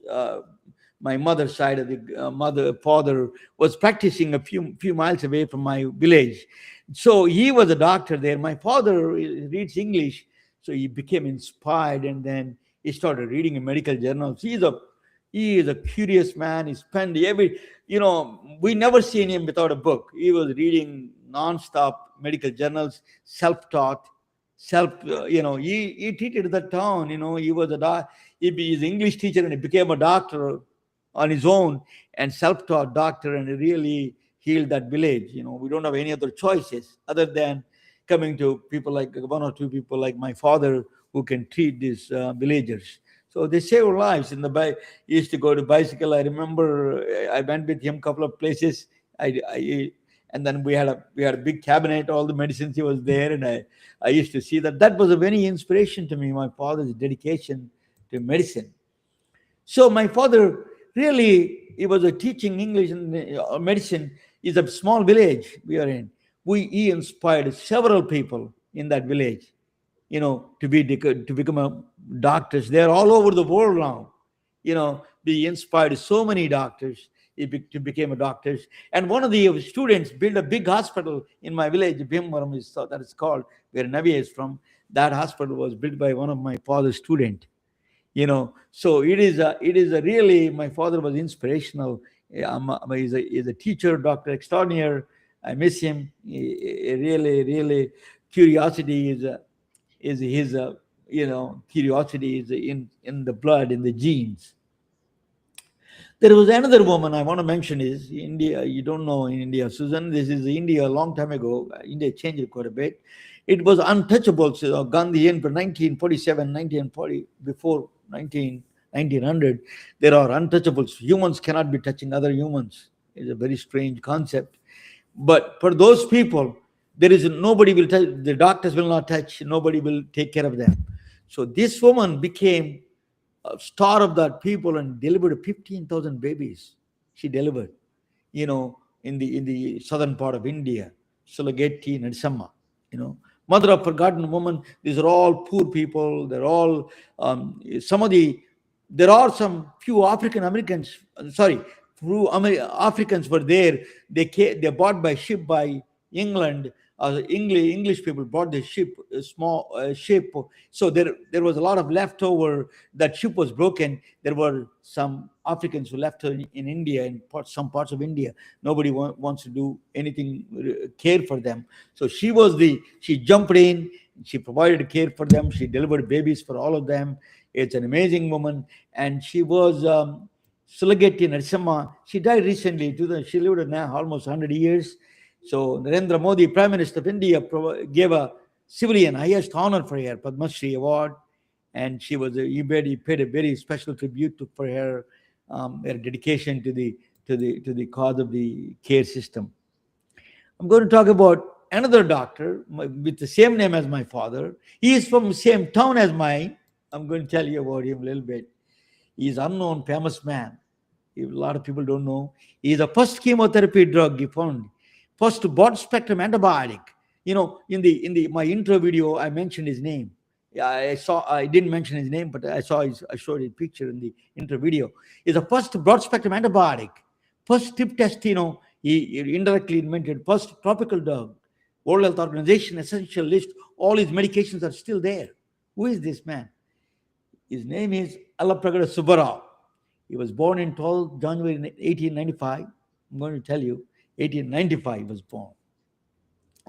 my mother's side of the father was practicing a few miles away from my village. So he was a doctor there. My father reads English, so he became inspired, and then he started reading medical journals. He is a curious man. He spent we never seen him without a book. He was reading non-stop medical journals, self-taught, he treated the town. He was he's an English teacher, and he became a doctor on his own and self-taught doctor, and he really healed that village. We don't have any other choices other than coming to people like one or two people like my father who can treat these villagers. So they save lives in the he used to go to bicycle. I remember I went with him a couple of places. And then we had a big cabinet. All the medicines he was there, and I used to see that. That was a very inspiration to me. My father's dedication to medicine. So my father really, he was a teaching English and medicine. Is a small village we are in. He inspired several people in that village, to become doctors. They're all over the world now. He inspired so many doctors to become a doctors. And one of the students built a big hospital in my village, Bhimvaram is that is called, where Navi is from. That hospital was built by one of my father's student. So it is a really, my father was inspirational. He's a teacher, doctor extraordinaire. I miss him. Really curiosity is his curiosity is in the blood, in the genes. There was another woman I want to mention is India. You don't know in India, Susan. This is India a long time ago. India changed quite a bit. It was untouchables. Gandhi in 1947, 1940, before 1900, there are untouchables. Humans cannot be touching other humans. It's a very strange concept. But for those people, there is nobody will touch. The doctors will not touch. Nobody will take care of them. So this woman became a star of that people and delivered 15,000 babies. She delivered, in the southern part of India, Sulageti Narasimha, mother of forgotten woman. These are all poor people. They're all there are some few African Americans. Sorry, few Africans were there. They bought by ship by England. English people bought the ship, a small ship. So there was a lot of leftover. That ship was broken. There were some Africans who left her in India, in some parts of India. Nobody wants to do anything, care for them. So she jumped in. She provided care for them. She delivered babies for all of them. It's an amazing woman, and she was Sulageti Narasimha. She died recently. She lived now almost 100 years. So Narendra Modi, Prime Minister of India, gave a civilian highest honor for her, Padma Shri Award, and he paid a very special tribute for her dedication to the cause of the care system. I'm going to talk about another doctor with the same name as my father. He is from the same town as mine. I'm going to tell you about him a little bit. He's an unknown, famous man. A lot of people don't know. He's the first chemotherapy drug he found. First broad spectrum antibiotic. In my intro video, I mentioned his name. I didn't mention his name, but I showed his picture in the intro video. He's the first broad spectrum antibiotic. First strip test, he indirectly invented. First tropical drug. World Health Organization essential list. All his medications are still there. Who is this man? His name is Allapragada Subbarao. He was born in 12 January 1895. I'm going to tell you. 1895 he was born.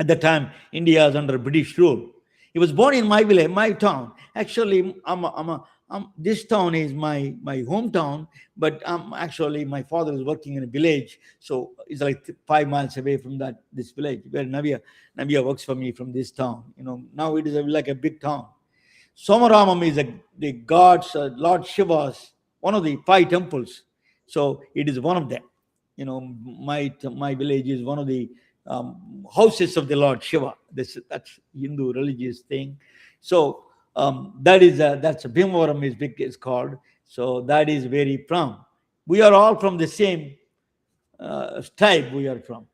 At the time, India was under British rule. He was born in my village, my town. Actually, this town is my hometown, but actually my father is working in a village, so it's like 5 miles away from this village where Navya works for me from this town. Now it is like a big town. Somaramam is the gods, Lord Shiva's, one of the 5 temples. So it is one of them. My village is one of the houses of the Lord Shiva. That's Hindu religious thing. So that's Bhimvaram is called. So that is very from. We are all from the same tribe. We are from.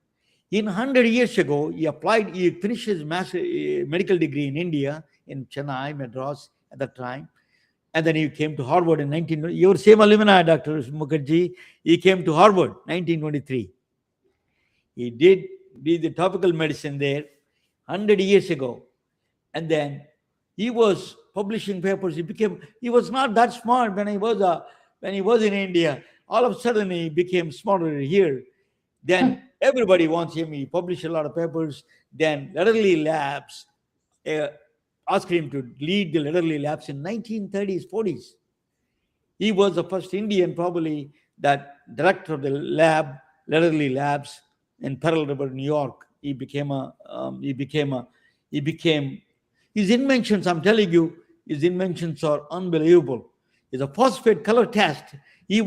In 100 years ago, he finished his medical degree in India, in Chennai, Madras at that time. And then he came to Harvard in your same alumni, Dr. Mukherji. He came to Harvard 1923. He did the topical medicine there 100 years ago. And then he was publishing papers. He was not that smart when he was in India. All of a sudden he became smarter here. Then everybody wants him. He published a lot of papers. Then Lederle Labs asked him to lead the Lederle Labs in 1930s, 40s. He was the first Indian, probably, that director of the lab, Lederle Labs, in Pearl River, New York. He became a he became, his inventions, I'm telling you, his inventions are unbelievable. It's a phosphate color test. He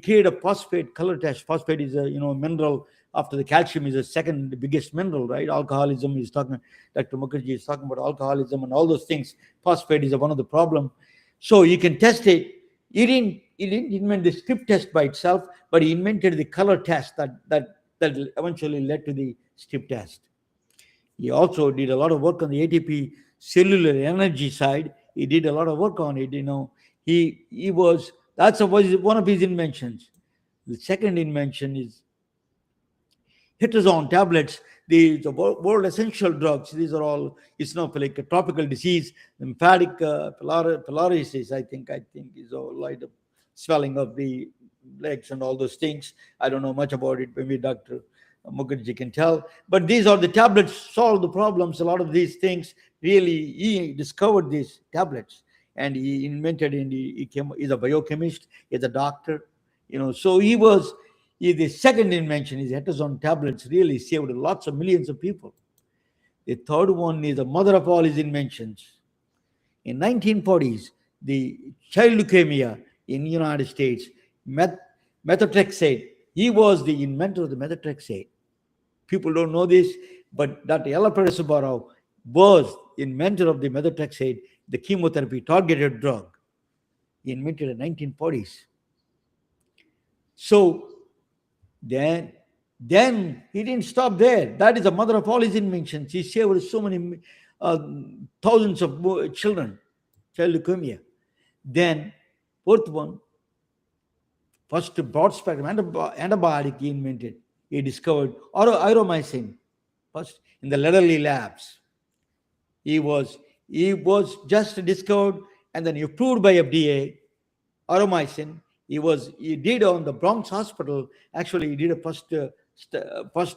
created a phosphate color test. Phosphate is a mineral after the calcium is the second biggest mineral, right? Alcoholism is talking. Dr. Mukherjee is talking about alcoholism and all those things. Phosphate is one of the problem. So you can test it. He didn't invent the strip test by itself, but he invented the color test that eventually led to the strip test. He also did a lot of work on the ATP cellular energy side. He did a lot of work on it. He was was one of his inventions. The second invention is Hitazone tablets. The world essential drugs. These are all eosinophilic, a tropical disease, lymphatic paralysis. I think is all like swelling of the legs and all those things. I don't know much about it. Maybe Dr. Mukherjee can tell. But these are the tablets solve the problems. A lot of these things really he discovered these tablets and he invented and he's a biochemist. He's a doctor. So the second invention is Hetazone tablets really saved lots of millions of people. The third one is the mother of all his inventions. In 1940s, the child leukemia in the United States, methotrexate. He was the inventor of the methotrexate. People don't know this, but Dr. Yellappada Subbarao was inventor of the methotrexate, the chemotherapy targeted drug. He invented in 1940s. So then he didn't stop there. That is the mother of all his inventions. He saved so many thousands of children, child leukemia. Then fourth one, first broad spectrum antibiotic he invented. He discovered iromycin first in the Lederle labs. He was just discovered and then approved by FDA. Iromycin. He did on the Bronx Hospital. Actually, he did a first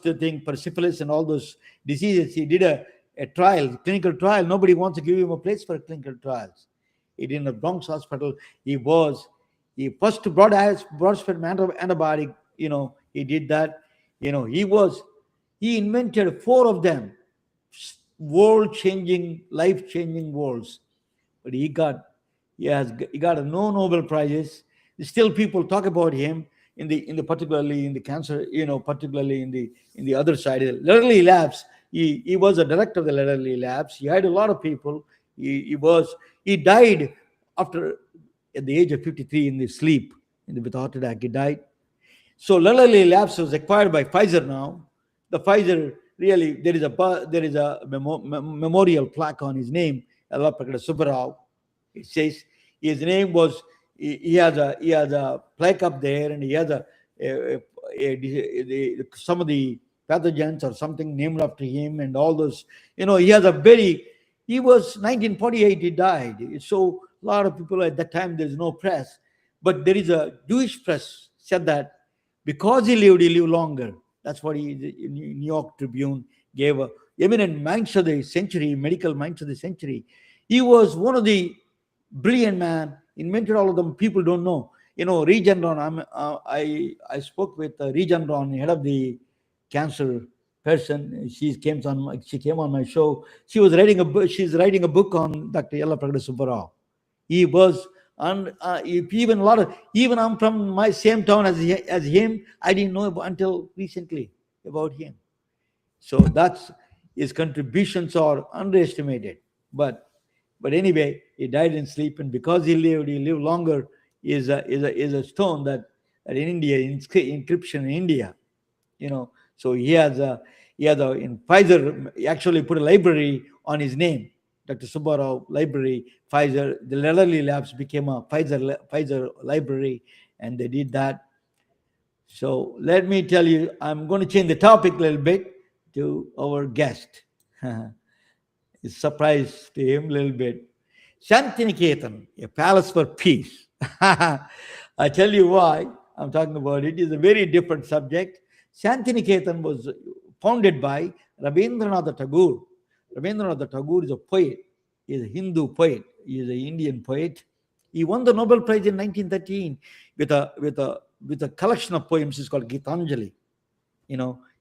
thing for syphilis and all those diseases. He did a clinical trial. Nobody wants to give him a place for clinical trials. He did in the Bronx Hospital. He first broad spectrum antibiotic. He did that. He invented 4 of them, world-changing, life-changing worlds. But he got no Nobel Prizes. Still, people talk about him particularly in the cancer, particularly in the other side. Lederle Labs. He was a director of the Lederle Labs. He had a lot of people. He died at the age of 53 in his sleep with a heart attack. He died. So Lederle Labs was acquired by Pfizer now. The Pfizer really there is a memorial plaque on his name. Yellappada Subbarao. It says his name was. He has a plaque up there, and he has some of the pathogens or something named after him, and all those. He has He was 1948. He died. So a lot of people at that time there's no press, but there is a Jewish press said that because he lived longer. That's what the New York Tribune gave a eminent minds of the century, medical minds of the century. He was one of the brilliant man. Invented all of them. People don't know. Regeneron. I spoke with Regeneron, head of the cancer person. She came on my show. She was writing a book. She's writing a book on Dr. Yellappada Subbarao. He was, and even I'm from my same town as him. I didn't know until recently about him. So that's his contributions are underestimated. But anyway, he died in sleep, and because he lived longer. Is a stone that in India, encryption in India. So he has in Pfizer. He actually put a library on his name, Dr. Subbarao Library. Pfizer, the Lederle Labs became a Pfizer library, and they did that. So let me tell you, I'm going to change the topic a little bit to our guest. It's a surprise to him a little bit. Santiniketan, a palace for peace. I tell you why I'm talking about it. It's a very different subject. Santiniketan was founded by Rabindranath Tagore. Rabindranath Tagore is a poet. He is a Hindu poet. He is an Indian poet. He won the Nobel Prize in 1913 with a collection of poems. It's called Gitanjali.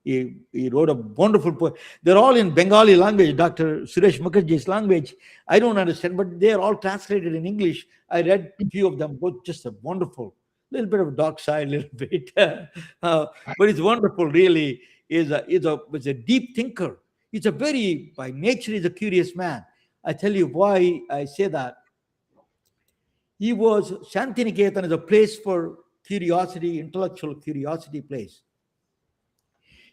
He wrote a wonderful poem. They're all in Bengali language, Dr. Suresh Mukherji's language. I don't understand, but they're all translated in English. I read a few of them, both just a wonderful, little bit of dark side, little bit, but it's wonderful. Really, is a deep thinker. He's a very, by nature, he's a curious man. I tell you why I say that. He was Santiniketan is a place for curiosity, intellectual curiosity place.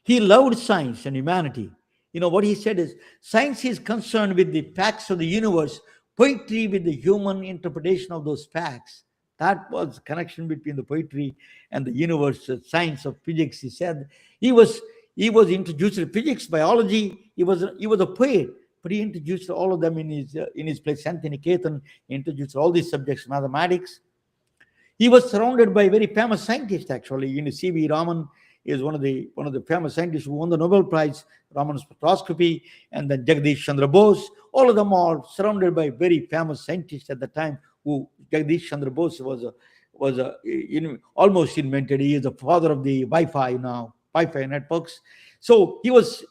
He loved science and humanity. What he said is science is concerned with the facts of the universe, poetry with the human interpretation of those facts. That was the connection between the poetry and the universe, science of physics. He said he was introduced to physics, biology. He was a poet, but he introduced all of them in his place. Santiniketan introduced all these subjects, mathematics. He was surrounded by very famous scientists. Actually, C.V. Raman is one of the famous scientists who won the Nobel Prize, Raman spectroscopy, and then Jagdish Chandra Bose. All of them are surrounded by very famous scientists at the time. Who Jagdish Chandra Bose almost invented. He is the father of the Wi-Fi now, Wi-Fi networks. So he was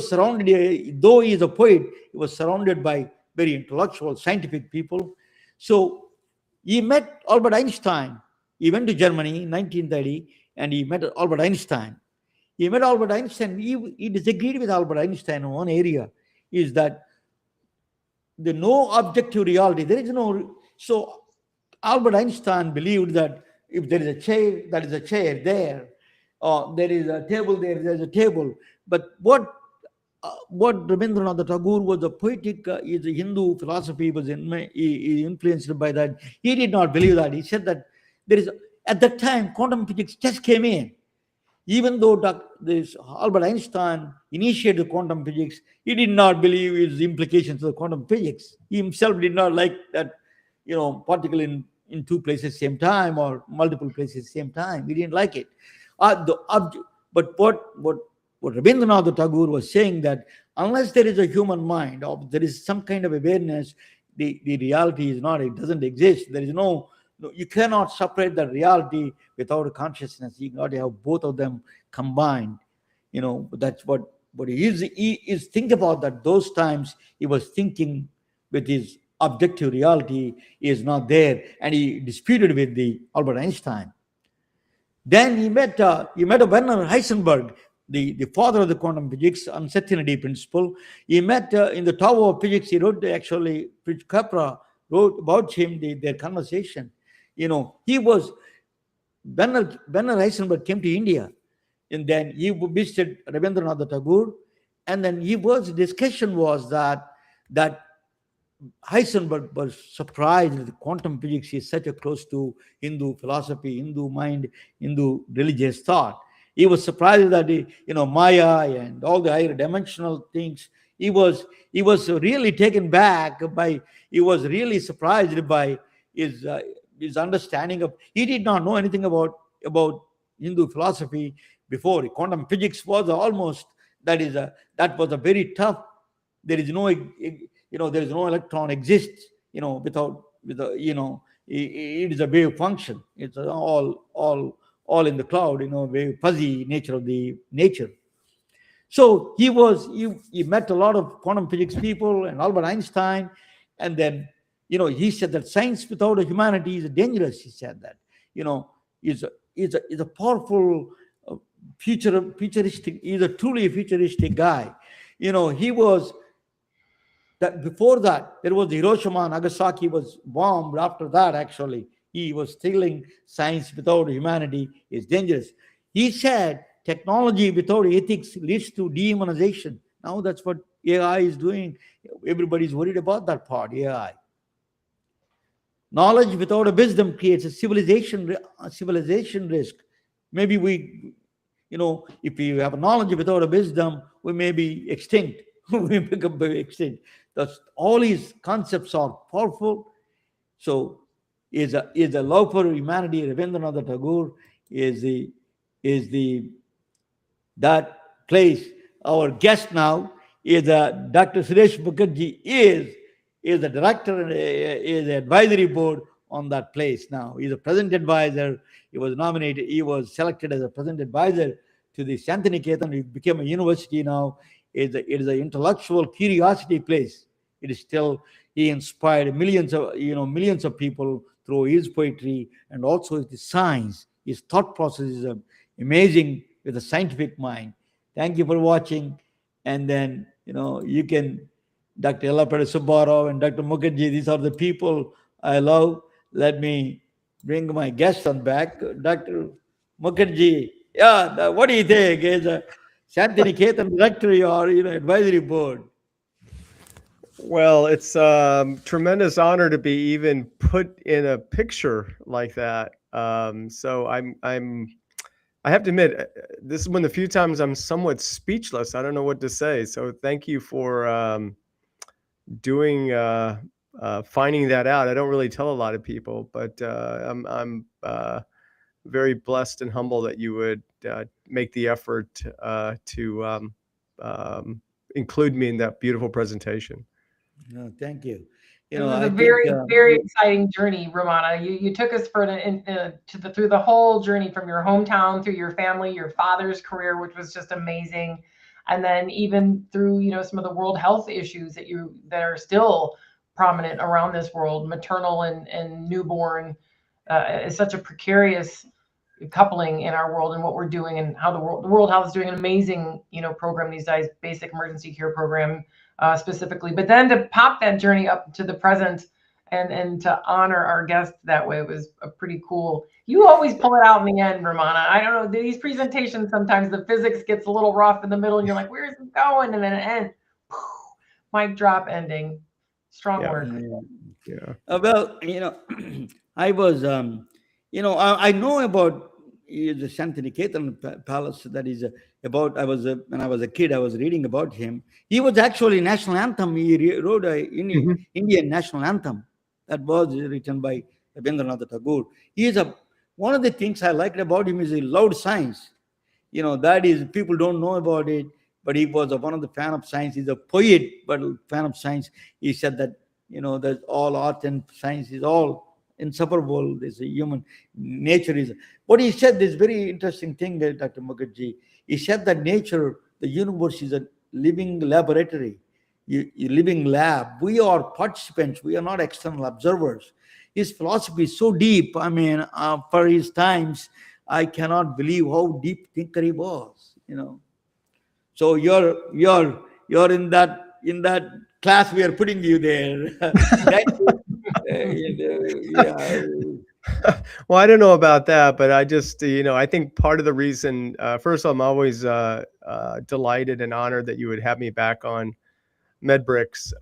surrounded. Though he is a poet, he was surrounded by very intellectual, scientific people. So he met Albert Einstein. He went to Germany in 1930 and he met Albert Einstein. He disagreed with Albert Einstein in one area, is that the no objective reality. There is no. So Albert Einstein believed that if there is a chair, that is a chair there. There is a table there is a table. But what Rabindranath Tagore was a poetic, is a Hindu philosophy, he influenced by that. He did not believe that. He said that at that time, quantum physics just came in. Even though this Albert Einstein initiated quantum physics, he did not believe his implications of the quantum physics. He himself did not like that, particle in two places same time or multiple places same time. He didn't like it. But what Rabindranath Tagore was saying, that unless there is a human mind, or there is some kind of awareness, the reality is not, it doesn't exist. There is no, you cannot separate the reality without a consciousness. You got to have both of them combined. That's what he is think about that. Those times he was thinking with his objective reality is not there, and he disputed with the Albert Einstein. Then he met Werner Heisenberg, the father of the quantum physics, uncertainty principle. He met in the Tower of Physics. He wrote, actually, Fritz Capra wrote about him, their conversation. He was, Werner Heisenberg came to India, and then he visited Rabindranath Tagore, and then discussion was that Heisenberg was surprised that quantum physics is such a close to Hindu philosophy, Hindu mind, Hindu religious thought. He was surprised that Maya and all the higher dimensional things. He was really taken back by. He was really surprised by his understanding of. He did not know anything about Hindu philosophy before. Quantum physics was almost that was a very tough. There is no there is no electron exists without it is a wave function. It's all in the cloud, very fuzzy nature of the nature. So he met a lot of quantum physics people and Albert Einstein, and then he said that science without a humanity is dangerous. He said that is a powerful futuristic. He's a truly futuristic guy. He was that before that there was Hiroshima, Nagasaki was bombed. After that, actually, he was telling science without humanity is dangerous. He said technology without ethics leads to dehumanization. Now that's what AI is doing. Everybody's worried about that part, AI. Knowledge without a wisdom creates a civilization risk. Maybe if we have a knowledge without a wisdom, we may be extinct. We become very extinct. All these concepts are powerful. So is a love for humanity. Rabindranath Tagore is that place. Our guest now is Dr. Suresh Mukherji is the director and is the advisory board on that place now. He's a present advisor. He was nominated. He was selected as a present advisor to the Santiniketan. It became a university now. It is an intellectual curiosity place. It is still, he inspired millions of people through his poetry and also his science. His thought process is amazing with a scientific mind. Thank you for watching. And then, you can, Dr. Ellapati Subbarao and Dr. Mukherjee, these are the people I love. Let me bring my guest on back. Dr. Mukherjee, yeah, what do you think? Is a Santiniketan directory or advisory board? Well, it's a tremendous honor to be even put in a picture like that. So I have to admit, this is one of the few times I'm somewhat speechless. I don't know what to say. So thank you for finding that out. I don't really tell a lot of people, but I'm very blessed and humble that you would make the effort to include me in that beautiful presentation. No, thank you. It was I a think very, very exciting journey, Ramana. You took us through the whole journey from your hometown, through your family, your father's career, which was just amazing, and then even through some of the world health issues that are still prominent around this world. Maternal and newborn is such a precarious coupling in our world, and what we're doing, and how the World Health is doing an amazing program these days, basic emergency care program. Specifically, but then to pop that journey up to the present and to honor our guests that way was a pretty cool. You always pull it out in the end, Ramana. I don't know, these presentations, sometimes the physics gets a little rough in the middle and you're like, where's it going? And then it ends. Mic drop ending. Strong work. Yeah. Well, I was, I know about the Santiniketan Palace. That is about. When I was a kid, I was reading about him. He was actually national anthem. He wrote a Indian national anthem that was written by Rabindranath Tagore. He is one of the things I liked about him is he loved science. That is, people don't know about it, but he was one of the fan of science. He's a poet, but a fan of science. He said that that all art and science is all inseparable. There's a human nature is. What he said, this very interesting thing, Dr. Mukherjee. He said that nature, the universe, is a living laboratory, a living lab. We are participants. We are not external observers. His philosophy is so deep. I mean, for his times, I cannot believe how deep thinker he was. So you're in that class. We are putting you there. Thank you. Yeah. Well, I don't know about that, but I just, I think part of the reason, first of all, I'm always delighted and honored that you would have me back on MedBricks.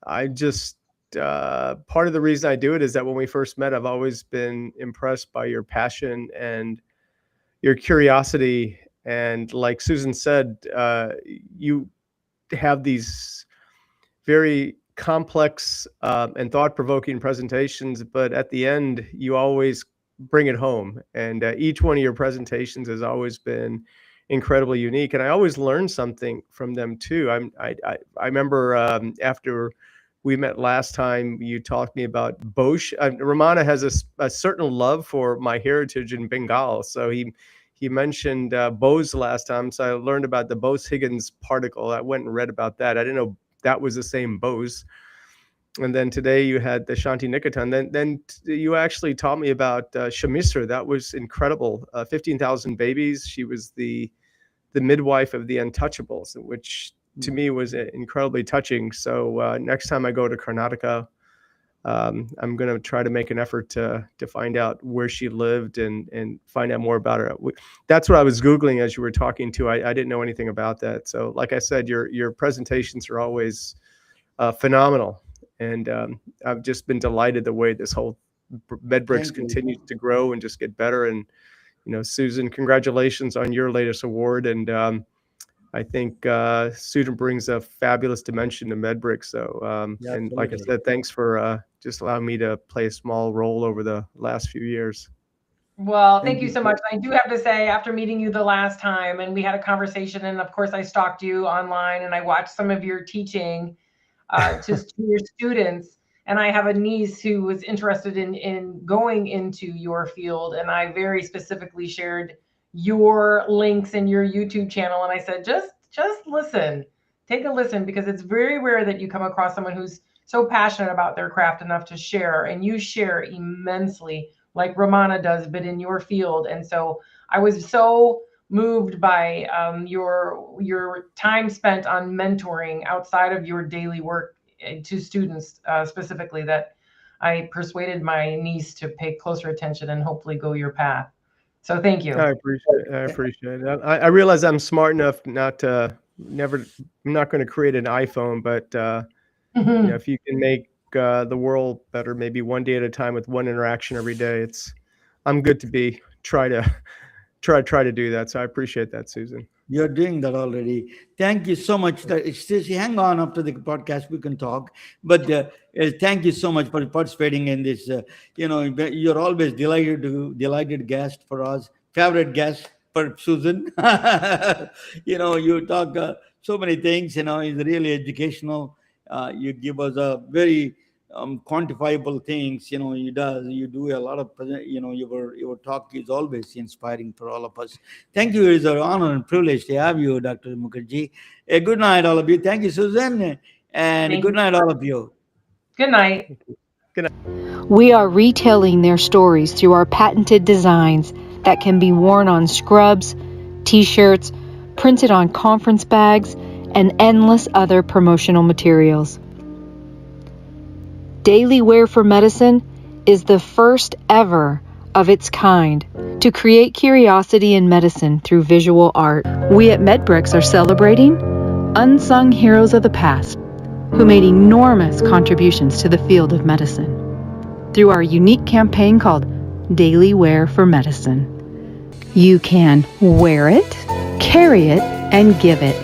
I just, part of the reason I do it is that when we first met, I've always been impressed by your passion and your curiosity. And like Susan said, you have these very complex and thought-provoking presentations, but at the end, you always bring it home. And each one of your presentations has always been incredibly unique, and I always learn something from them too. I remember after we met last time, you talked to me about Bose. Ramana has a certain love for my heritage in Bengal, so he mentioned Bose last time, so I learned about the Bose-Higgins particle. I went and read about that. I didn't know that was the same Bose. And then today you had the Santiniketan. Then you actually taught me about Shamisra. That was incredible. 15,000 babies. She was the midwife of the Untouchables, which to me was incredibly touching. So next time I go to Karnataka, I'm going to try to make an effort to find out where she lived and find out more about her. That's what I was Googling as you were talking to. I didn't know anything about that. So like I said, your presentations are always phenomenal. And I've just been delighted the way this whole MedBricks continues to grow and just get better. And, Susan, congratulations on your latest award. And I think Susan brings a fabulous dimension to MedBricks. So, and like I said, thanks for just allowing me to play a small role over the last few years. Well, thank you so much. I do have to say, after meeting you the last time, and we had a conversation, and of course I stalked you online and I watched some of your teaching to your students. And I have a niece who was interested in going into your field, and I very specifically shared your links and your YouTube channel. And I said, just listen, take a listen, because it's very rare that you come across someone who's so passionate about their craft enough to share, and you share immensely like Ramana does, but in your field. And so I was so moved by your time spent on mentoring outside of your daily work to students specifically, that I persuaded my niece to pay closer attention and hopefully go your path. So thank you. I appreciate it. I realize I'm smart enough not to I'm not going to create an iPhone, but if you can make the world better, maybe one day at a time with one interaction every day, I'm good to try to do that. So I appreciate that, Susan. You're doing that already. Thank you so much. Stacy, hang on after the podcast. We can talk. But thank you so much for participating in this. You're always delighted guest for us. Favorite guest for Susan. You talk so many things. It's really educational. You give us a very quantifiable things. You do a lot of. Your talk is always inspiring for all of us. Thank you. It's an honor and privilege to have you, Dr. Mukherji. Good night, all of you. Thank you, Susan, and good night, all of you. Good night. Good night. We are retelling their stories through our patented designs that can be worn on scrubs, t-shirts, printed on conference bags, and endless other promotional materials. Daily Wear for Medicine is the first ever of its kind to create curiosity in medicine through visual art. We at MedBricks are celebrating unsung heroes of the past who made enormous contributions to the field of medicine through our unique campaign called Daily Wear for Medicine. You can wear it, carry it, and give it.